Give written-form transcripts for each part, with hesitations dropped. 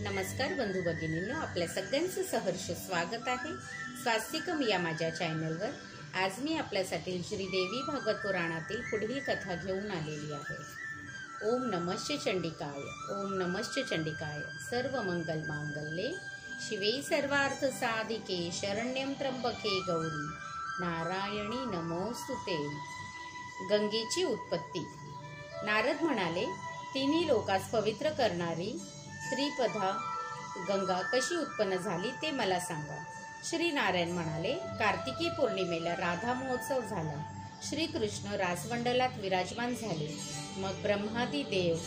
नमस्कार बंधू भगिनींनो, आपल्या सगळ्यांचं सहर्ष स्वागत आहे स्वास्तिकम या माझ्या चॅनलवर। आज मी आपल्यासाठी श्रीदेवी भागवत पुराणातील पुढील कथा घेऊन आलेली आहे। ओम नमश्च चंडिकाय, ओम नमश्च चंडिकाय। सर्व मंगल मांगल्ये शिवे सर्वार्थ साधिके, शरण्यं त्र्यंबके गौरी नारायणी नमोस्तुते। गंगेची उत्पत्ती। नारद म्हणाले, तिन्ही लोकांस पवित्र करणारी श्रीपदा गंगा कशी उत्पन्न झाली ते मला सांगा। श्री नारायण म्हणाले, कार्तिकी पौर्णिमेला राधा महोत्सव झाला। श्रीकृष्ण रासमंडलात विराजमान झाले। मग ब्रह्मादी देव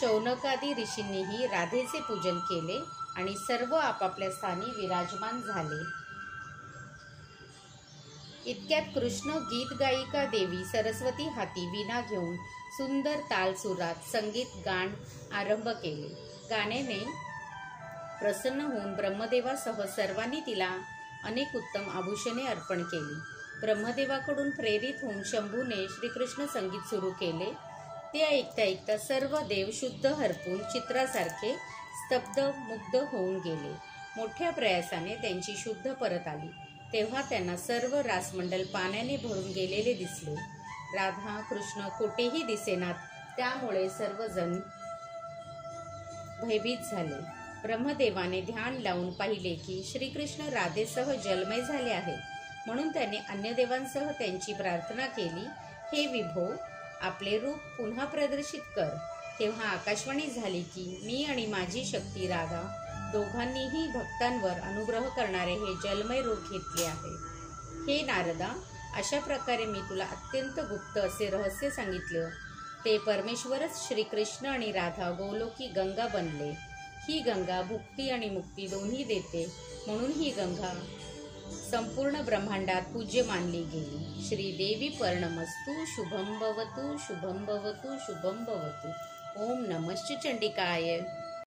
शौनकादी ऋषींनीही राधेचे पूजन केले आणि सर्व आपापल्या स्थानी विराजमान झाले। इतक्यात कृष्ण गीत गायिका देवी सरस्वती हाती वीणा घेऊन सुंदर ताल सुरात संगीत गान आरंभ केले। गाण्याने प्रसन्न होऊन ब्रह्मदेवासह सर्वांनी तिला अनेक उत्तम आभूषणे अर्पण केली। ब्रह्मदेवाकडून प्रेरित होऊन शंभूने श्रीकृष्ण संगीत सुरू केले। ते ऐकता ऐकता सर्व देव शुद्ध हरपून चित्रासारखे स्तब्ध मुग्ध होऊन गेले। मोठ्या प्रयासाने त्यांची शुद्ध परत आली तेव्हा त्यांना सर्व रासमंडल पाण्याने भरून गेलेले दिसले। राधा कृष्ण कुठेही दिसेनात, त्यामुळे सर्वजण भयभीत झाले। ब्रह्मदेवाने ध्यान लावून पाहिले की श्रीकृष्ण राधेसह जलमय झाले आहेत, म्हणून त्याने अन्य देवांसह त्यांची प्रार्थना केली, हे विभो, आपले रूप पुन्हा प्रदर्शित कर। तेव्हा आकाशवाणी झाली की मी आणि माझी शक्ती राधा दोघांनीही भक्तांवर अनुग्रह करणारे हे जलमय रूप घेतले आहे। हे नारदा, अशा प्रकारे मी तुला अत्यंत गुप्त असे रहस्य सांगितले। ते परमेश्वरच श्रीकृष्ण आणि राधा गोलोकी गंगा बनले। ही गंगा भुक्ती आणि मुक्ती दोन्ही देते, म्हणून ही गंगा संपूर्ण ब्रह्मांडात पूज्य मानली गेली। श्रीदेवी पर्णमस्तु, शुभं भवतु, शुभं भवतु, शुभं भवतु। ओम नमश्च चंडिकाय।